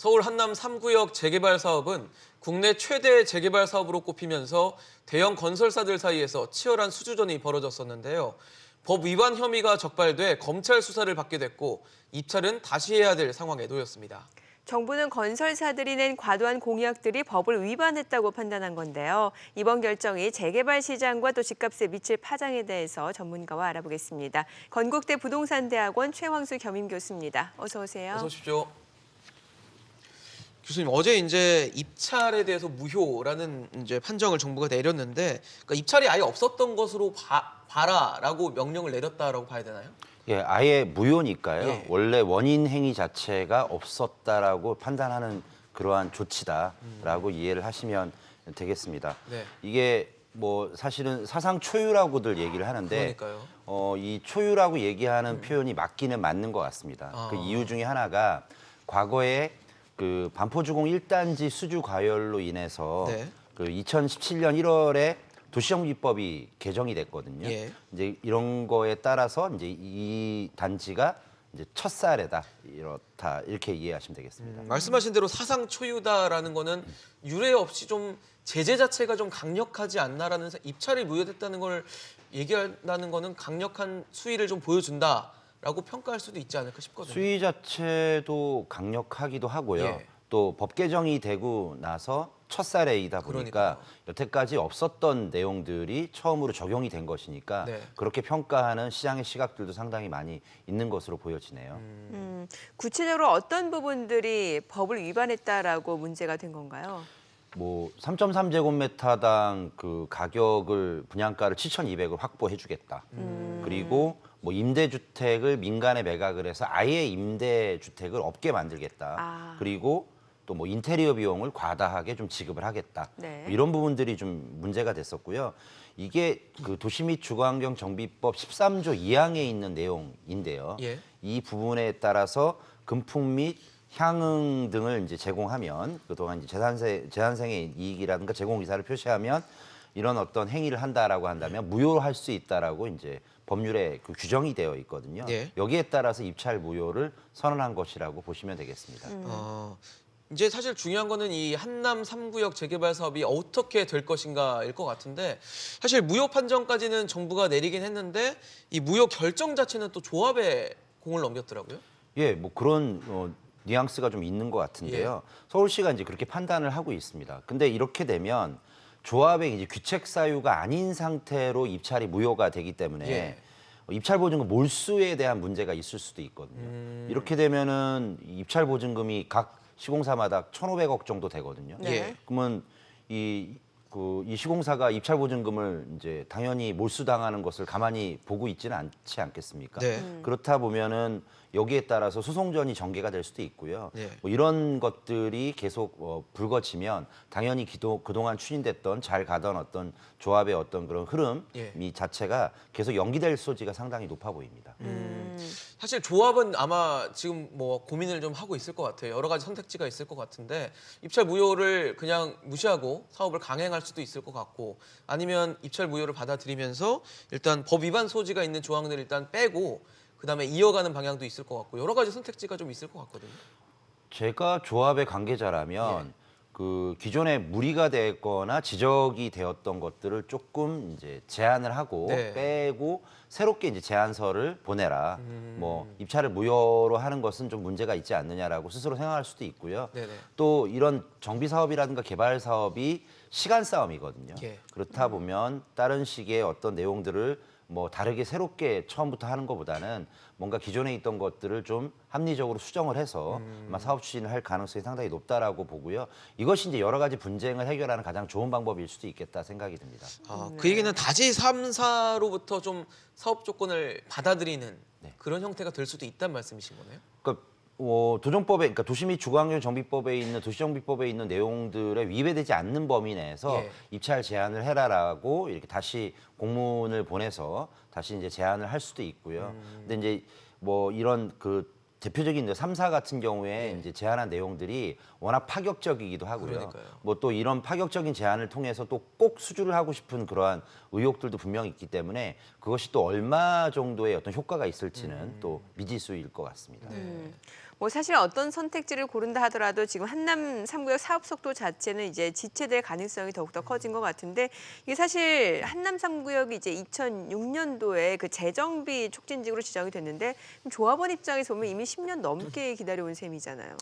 서울 한남 3구역 재개발 사업은 국내 최대 재개발 사업으로 꼽히면서 대형 건설사들 사이에서 치열한 수주전이 벌어졌었는데요. 법 위반 혐의가 적발돼 검찰 수사를 받게 됐고 입찰은 다시 해야 될 상황에 놓였습니다. 정부는 건설사들이 낸 과도한 공약들이 법을 위반했다고 판단한 건데요. 이번 결정이 재개발 시장과 또 집값에 미칠 파장에 대해서 전문가와 알아보겠습니다. 건국대 부동산대학원 최황수 겸임 교수입니다. 어서 오세요. 어서 오십시오. 교수님, 어제 이제 입찰에 대해서 무효라는 이제 판정을 정부가 내렸는데, 그러니까 입찰이 아예 없었던 것으로 봐라라고 명령을 내렸다라고 봐야 되나요? 예, 아예 무효니까요. 예. 원래 원인 행위 자체가 없었다라고 판단하는 그러한 조치다라고 이해를 하시면 되겠습니다. 네. 이게 뭐 사실은 사상 초유라고들 얘기를 하는데 그러니까요. 이 초유라고 얘기하는 표현이 맞기는 맞는 것 같습니다. 아. 그 이유 중에 하나가 과거에 그 반포주공 1단지 수주 과열로 인해서 네. 그 2017년 1월에 도시정비법이 개정이 됐거든요. 예. 이제 이런 거에 따라서 이제 이 단지가 이제 첫 사례다 이렇다 이렇게 이해하시면 되겠습니다. 말씀하신 대로 사상 초유다라는 거는 유례 없이 좀 제재 자체가 좀 강력하지 않나라는 입찰이 무효됐다는 걸 얘기한다는 거는 강력한 수위를 좀 보여준다라고 평가할 수도 있지 않을까 싶거든요. 수위 자체도 강력하기도 하고요. 예. 또 법 개정이 되고 나서 첫 사례이다 보니까 그러니까요. 여태까지 없었던 내용들이 처음으로 적용이 된 것이니까 네. 그렇게 평가하는 시장의 시각들도 상당히 많이 있는 것으로 보여지네요. 구체적으로 어떤 부분들이 법을 위반했다라고 문제가 된 건가요? 뭐 3.3제곱미터당 그 가격을 분양가를 7,200을 확보해 주겠다. 그리고 뭐 임대주택을 민간에 매각을 해서 아예 임대주택을 없게 만들겠다. 아. 그리고 또 뭐 인테리어 비용을 과다하게 좀 지급을 하겠다. 네. 뭐 이런 부분들이 좀 문제가 됐었고요. 이게 그 도시 및 주거환경 정비법 13조 2항에 있는 내용인데요. 예. 이 부분에 따라서 금품 및 향응 등을 이제 제공하면 그동안 이제 재산생의 이익이라든가 제공 의사를 표시하면 이런 어떤 행위를 한다라고 한다면 무효할 수 있다라고 이제 법률에 그 규정이 되어 있거든요. 예. 여기에 따라서 입찰 무효를 선언한 것이라고 보시면 되겠습니다. 이제 사실 중요한 거는 이 한남 3구역 재개발 사업이 어떻게 될 것인가일 것 같은데 사실 무효 판정까지는 정부가 내리긴 했는데 이 무효 결정 자체는 또 조합에 공을 넘겼더라고요. 예, 뭐 그런 뉘앙스가 좀 있는 것 같은데요. 서울시가 이제 그렇게 판단을 하고 있습니다. 근데 이렇게 되면 조합의 이제 귀책 사유가 아닌 상태로 입찰이 무효가 되기 때문에 예. 입찰 보증금 몰수에 대한 문제가 있을 수도 있거든요. 이렇게 되면은 입찰 보증금이 각 시공사마다 1,500억 정도 되거든요. 네. 그러면 이 시공사가 입찰 보증금을 이제 당연히 몰수당하는 것을 가만히 보고 있지는 않지 않겠습니까? 네. 그렇다 보면은 여기에 따라서 소송전이 전개가 될 수도 있고요. 네. 뭐 이런 것들이 계속 불거지면 당연히 그동안 추진됐던 잘 가던 어떤 조합의 어떤 그런 흐름이 예. 자체가 계속 연기될 소지가 상당히 높아 보입니다. 사실 조합은 아마 지금 뭐 고민을 좀 하고 있을 것 같아요. 여러 가지 선택지가 있을 것 같은데 입찰 무효를 그냥 무시하고 사업을 강행할 수도 있을 것 같고 아니면 입찰 무효를 받아들이면서 일단 법 위반 소지가 있는 조항들을 일단 빼고 그다음에 이어가는 방향도 있을 것 같고 여러 가지 선택지가 좀 있을 것 같거든요. 제가 조합의 관계자라면 그 기존에 무리가 됐거나 지적이 되었던 것들을 조금 이제 제한을 하고 네. 빼고 새롭게 이제 제안서를 보내라. 뭐 입찰을 무효로 하는 것은 좀 문제가 있지 않느냐라고 스스로 생각할 수도 있고요. 네네. 또 이런 정비 사업이라든가 개발 사업이 시간 싸움이거든요. 예. 그렇다 보면 다른 식의 어떤 내용들을 뭐 다르게 새롭게 처음부터 하는 것보다는 뭔가 기존에 있던 것들을 좀 합리적으로 수정을 해서 아마 사업 추진을 할 가능성이 상당히 높다라고 보고요. 이것이 이제 여러 가지 분쟁을 해결하는 가장 좋은 방법일 수도 있겠다 생각이 듭니다. 그 얘기는 다시 3사로부터 좀 사업 조건을 받아들이는 그런 형태가 될 수도 있다는 말씀이신 거네요? 그러니까 도정법에, 그러니까 도시 및 주거환경 정비법에 있는 도시정비법에 있는 내용들에 위배되지 않는 범위 내에서 예. 입찰 제한을 해라라고 이렇게 다시 공문을 보내서 다시 이제 제한을 할 수도 있고요. 근데 이제 뭐 이런 그 대표적인 3사 같은 경우에 이제 제안한 내용들이 워낙 파격적이기도 하고요. 그러니까요. 뭐 또 이런 파격적인 제안을 통해서 또 꼭 수주를 하고 싶은 그러한 의혹들도 분명히 있기 때문에 그것이 또 얼마 정도의 어떤 효과가 있을지는 또 미지수일 것 같습니다. 뭐 사실 어떤 선택지를 고른다 하더라도 지금 한남 3구역 사업 속도 자체는 이제 지체될 가능성이 더욱더 커진 것 같은데 이게 사실 한남 3구역이 이제 2006년도에 그 재정비 촉진지구로 지정이 됐는데 조합원 입장에서 보면 이미 10년 넘게 기다려온 셈이잖아요.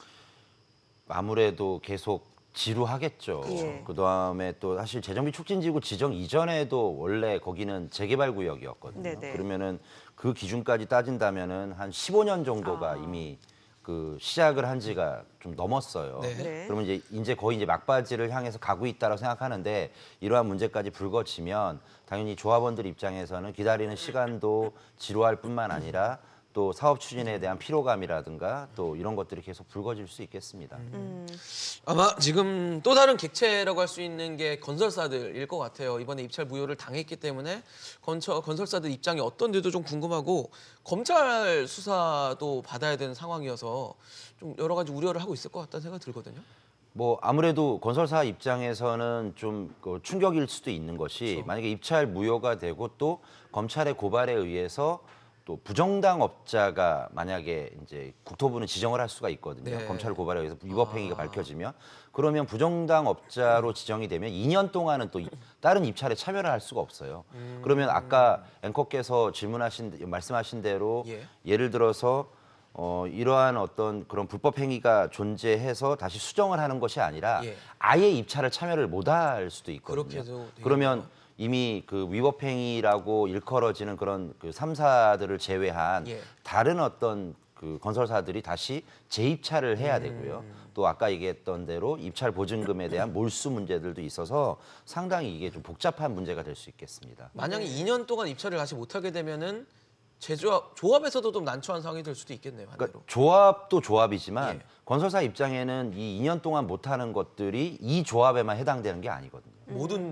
아무래도 계속 지루하겠죠. 예. 그다음에 또 사실 재정비 촉진지구 지정 이전에도 원래 거기는 재개발 구역이었거든요. 네네. 그러면은 그 기준까지 따진다면은 한 15년 정도가 이미 그 시작을 한 지가 좀 넘었어요. 네. 네. 그러면 이제 거의 이제 막바지를 향해서 가고 있다고 생각하는데 이러한 문제까지 불거지면 당연히 조합원들 입장에서는 기다리는 시간도 지루할 뿐만 아니라 또 사업 추진에 대한 피로감이라든가 또 이런 것들이 계속 불거질 수 있겠습니다. 아마 지금 또 다른 객체라고 할 수 있는 게 건설사들일 것 같아요. 이번에 입찰 무효를 당했기 때문에 건설사들 입장이 어떤지도 좀 궁금하고 검찰 수사도 받아야 되는 상황이어서 좀 여러 가지 우려를 하고 있을 것 같다는 생각이 들거든요. 뭐 아무래도 건설사 입장에서는 좀 그 충격일 수도 있는 것이 그렇죠. 만약에 입찰 무효가 되고 또 검찰의 고발에 의해서 또 부정당 업자가 만약에 이제 국토부는 지정을 할 수가 있거든요. 네. 검찰 고발에 의해서 위법 행위가 밝혀지면 그러면 부정당 업자로 지정이 되면 2년 동안은 또 다른 입찰에 참여를 할 수가 없어요. 그러면 아까 앵커께서 말씀하신 대로 예. 예를 들어서 이러한 어떤 그런 불법 행위가 존재해서 다시 수정을 하는 것이 아니라 예. 아예 입찰을 참여를 못할 수도 있거든요. 그렇게도 되겠네요. 그러면 이미 그 위법 행위라고 일컬어지는 그런 그 3사들을 제외한 예. 다른 어떤 그 건설사들이 다시 재입찰을 해야 되고요. 또 아까 얘기했던 대로 입찰 보증금에 대한 몰수 문제들도 있어서 상당히 이게 좀 복잡한 문제가 될 수 있겠습니다. 만약에 2년 동안 입찰을 다시 못하게 되면은 조합에서도 좀 난처한 상황이 될 수도 있겠네요. 반대로. 그러니까 조합도 조합이지만 예. 건설사 입장에는 이 2년 동안 못하는 것들이 이 조합에만 해당되는 게 아니거든요.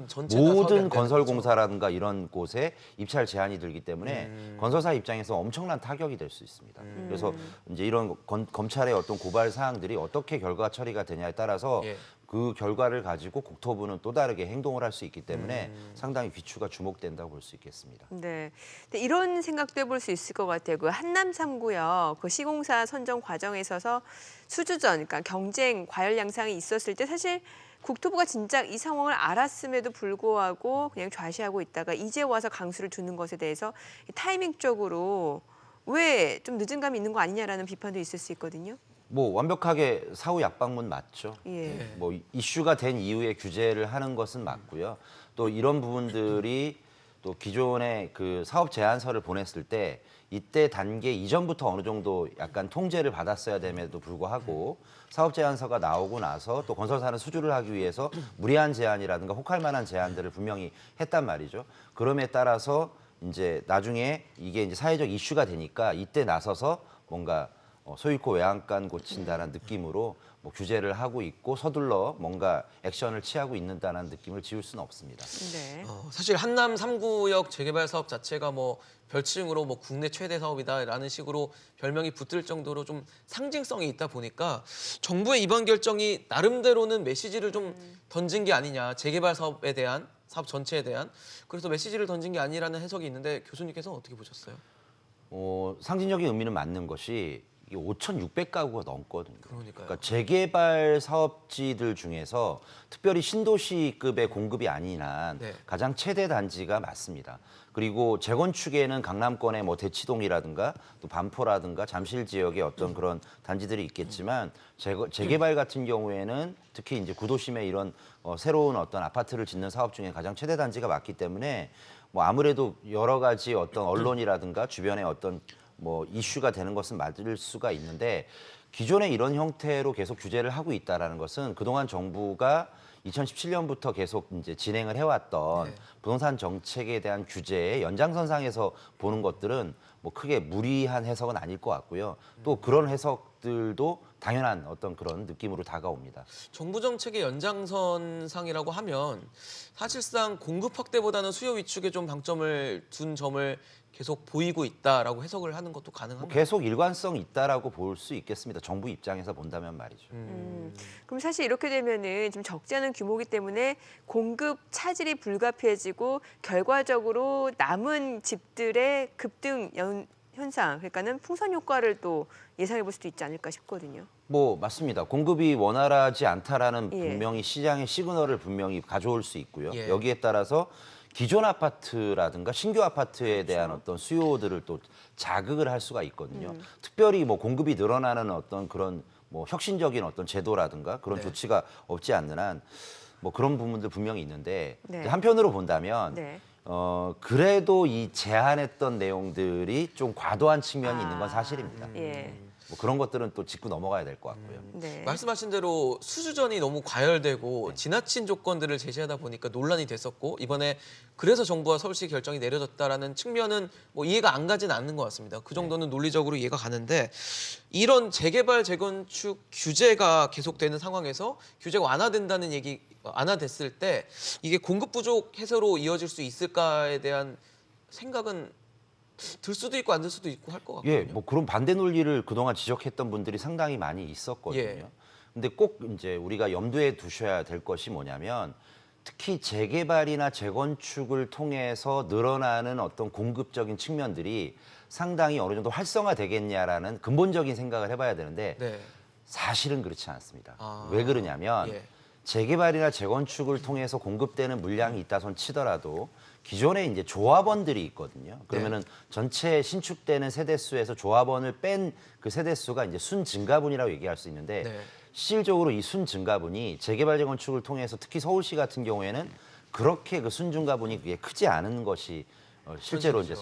전체 다 사업이 안 모든 되는 건설공사라든가 이런 곳에 입찰 제한이 들기 때문에 건설사 입장에서 엄청난 타격이 될 수 있습니다. 그래서 이제 이런 검찰의 어떤 고발 사항들이 어떻게 결과 처리가 되냐에 따라서 예. 그 결과를 가지고 국토부는 또 다르게 행동을 할 수 있기 때문에 상당히 귀추가 주목된다고 볼 수 있겠습니다. 네. 근데 이런 생각도 해볼 수 있을 것 같아요. 그 한남 3구역 그 시공사 선정 과정에 있어서 수주전, 그러니까 경쟁 과열 양상이 있었을 때 사실 국토부가 진작 이 상황을 알았음에도 불구하고 그냥 좌시하고 있다가 이제 와서 강수를 두는 것에 대해서 타이밍적으로 왜 좀 늦은 감이 있는 거 아니냐라는 비판도 있을 수 있거든요. 뭐 완벽하게 사후 약방문 맞죠. 예. 뭐 이슈가 된 이후에 규제를 하는 것은 맞고요. 또 이런 부분들이 또 기존의 그 사업 제안서를 보냈을 때 이때 단계 이전부터 어느 정도 약간 통제를 받았어야 됨에도 불구하고 사업 제안서가 나오고 나서 또 건설사는 수주를 하기 위해서 무리한 제안이라든가 혹할 만한 제안들을 분명히 했단 말이죠. 그럼에 따라서 이제 나중에 이게 이제 사회적 이슈가 되니까 이때 나서서 뭔가 소위코 외양간 고친다는 느낌으로 뭐 규제를 하고 있고 서둘러 뭔가 액션을 취하고 있는다는 느낌을 지울 수는 없습니다. 네. 사실 한남 3구역 재개발 사업 자체가 뭐 별칭으로 뭐 국내 최대 사업이다라는 식으로 별명이 붙을 정도로 좀 상징성이 있다 보니까 정부의 이번 결정이 나름대로는 메시지를 좀 던진 게 아니냐, 재개발 사업에 대한 사업 전체에 대한 그래서 메시지를 던진 게 아니라는 해석이 있는데 교수님께서는 어떻게 보셨어요? 상징적인 의미는 맞는 것이 이게 5,600가구가 넘거든요. 그러니까요. 그러니까 재개발 사업지들 중에서 특별히 신도시급의 공급이 아닌 한 네. 가장 최대 단지가 맞습니다. 그리고 재건축에는 강남권의 뭐 대치동이라든가 또 반포라든가 잠실 지역의 어떤 그런 단지들이 있겠지만 재개발 같은 경우에는 특히 이제 구도심에 이런 새로운 어떤 아파트를 짓는 사업 중에 가장 최대 단지가 맞기 때문에 뭐 아무래도 여러 가지 어떤 언론이라든가 주변의 어떤 뭐 이슈가 되는 것은 맞을 수가 있는데 기존에 이런 형태로 계속 규제를 하고 있다라는 것은 그동안 정부가 2017년부터 계속 이제 진행을 해왔던 네. 부동산 정책에 대한 규제의 연장선상에서 보는 것들은 뭐 크게 무리한 해석은 아닐 것 같고요. 또 그런 해석들도 당연한 어떤 그런 느낌으로 다가옵니다. 정부 정책의 연장선상이라고 하면 사실상 공급 확대보다는 수요 위축에 좀 방점을 둔 점을 계속 보이고 있다라고 해석을 하는 것도 뭐 가능합니다. 계속 일관성 있다라고 볼 수 있겠습니다. 정부 입장에서 본다면 말이죠. 그럼 사실 이렇게 되면은 지금 적지 않은 규모이기 때문에 공급 차질이 불가피해지고 결과적으로 남은 집들의 급등 현상, 그러니까는 풍선 효과를 또 예상해 볼 수도 있지 않을까 싶거든요. 뭐 맞습니다. 공급이 원활하지 않다라는 예. 분명히 시장의 시그널을 분명히 가져올 수 있고요. 예. 여기에 따라서 기존 아파트라든가 신규 아파트에 대한 어떤 수요들을 또 자극을 할 수가 있거든요. 특별히 뭐 공급이 늘어나는 어떤 그런 뭐 혁신적인 어떤 제도라든가 그런 네. 조치가 없지 않는 한 뭐 그런 부분들 분명히 있는데 네. 이제 한편으로 본다면 네. 그래도 이 제안했던 내용들이 좀 과도한 측면이 있는 건 사실입니다. 예. 뭐 그런 것들은 또 짚고 넘어가야 될 것 같고요. 네. 말씀하신 대로 수주전이 너무 과열되고 지나친 조건들을 제시하다 보니까 논란이 됐었고 이번에 그래서 정부와 서울시 결정이 내려졌다라는 측면은 뭐 이해가 안 가진 않는 것 같습니다. 그 정도는 논리적으로 이해가 가는데 이런 재개발 재건축 규제가 계속되는 상황에서 규제가 완화된다는 얘기 완화됐을 때 이게 공급 부족 해소로 이어질 수 있을까에 대한 생각은 들 수도 있고 안 들 수도 있고 할 것 같거든요. 예, 뭐 그런 반대 논리를 그동안 지적했던 분들이 상당히 많이 있었거든요. 예. 근데 꼭 이제 우리가 염두에 두셔야 될 것이 뭐냐면 특히 재개발이나 재건축을 통해서 늘어나는 어떤 공급적인 측면들이 상당히 어느 정도 활성화되겠냐라는 근본적인 생각을 해봐야 되는데 네. 사실은 그렇지 않습니다. 아, 왜 그러냐면 예. 재개발이나 재건축을 통해서 공급되는 물량이 있다 손 치더라도 기존에 이제 조합원들이 있거든요. 그러면은 전체 신축되는 세대수에서 조합원을 뺀 그 세대수가 이제 순증가분이라고 얘기할 수 있는데 네. 실질적으로 이 순증가분이 재개발 재건축을 통해서 특히 서울시 같은 경우에는 그렇게 그 순증가분이 그게 크지 않은 것이 실제로 이제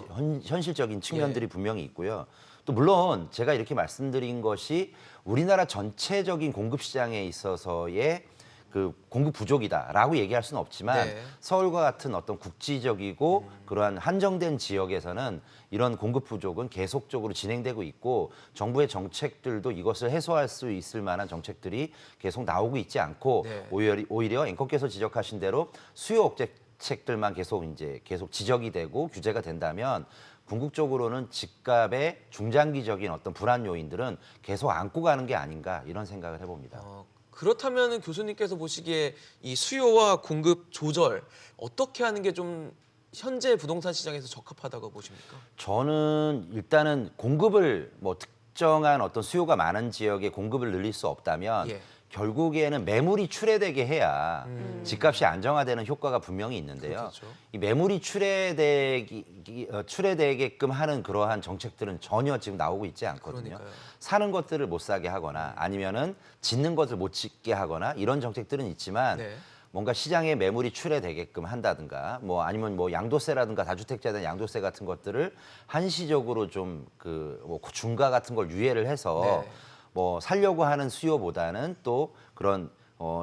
현실적인 측면들이 분명히 있고요. 또 물론 제가 이렇게 말씀드린 것이 우리나라 전체적인 공급 시장에 있어서의 그 공급 부족이다라고 얘기할 수는 없지만 네. 서울과 같은 어떤 국지적이고 그러한 한정된 지역에서는 이런 공급 부족은 계속적으로 진행되고 있고 정부의 정책들도 이것을 해소할 수 있을 만한 정책들이 계속 나오고 있지 않고 네. 오히려 앵커께서 지적하신 대로 수요 억제책들만 계속 지적이 되고 규제가 된다면 궁극적으로는 집값의 중장기적인 어떤 불안 요인들은 계속 안고 가는 게 아닌가 이런 생각을 해봅니다. 그렇다면 교수님께서 보시기에 이 수요와 공급 조절 어떻게 하는 게 좀 현재 부동산 시장에서 적합하다고 보십니까? 저는 일단은 공급을 뭐 특정한 어떤 수요가 많은 지역에 공급을 늘릴 수 없다면 예. 결국에는 매물이 출회되게 해야 집값이 안정화되는 효과가 분명히 있는데요. 그렇겠죠. 이 매물이 출회되게끔 하는 그러한 정책들은 전혀 지금 나오고 있지 않거든요. 그러니까요. 사는 것들을 못 사게 하거나 아니면은 짓는 것을 못 짓게 하거나 이런 정책들은 있지만 네. 뭔가 시장에 매물이 출회되게끔 한다든가 뭐 아니면 뭐 양도세라든가 다주택자에 대한 양도세 같은 것들을 한시적으로 좀 그 뭐 중과 같은 걸 유예를 해서 네. 뭐 살려고 하는 수요보다는 또 그런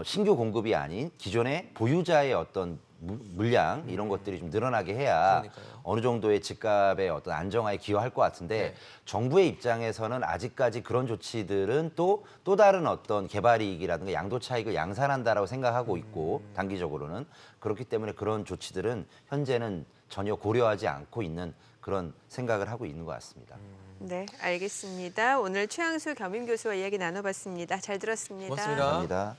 신규 공급이 아닌 기존의 보유자의 어떤 물량 이런 것들이 좀 늘어나게 해야 그러니까요. 어느 정도의 집값의 어떤 안정화에 기여할 것 같은데 네. 정부의 입장에서는 아직까지 그런 조치들은 또 다른 어떤 개발 이익이라든가 양도 차익을 양산한다라고 생각하고 있고 단기적으로는 그렇기 때문에 그런 조치들은 현재는 전혀 고려하지 않고 있는 그런 생각을 하고 있는 것 같습니다. 네, 알겠습니다. 오늘 최항수 겸임교수와 이야기 나눠봤습니다. 잘 들었습니다. 고맙습니다. 감사합니다.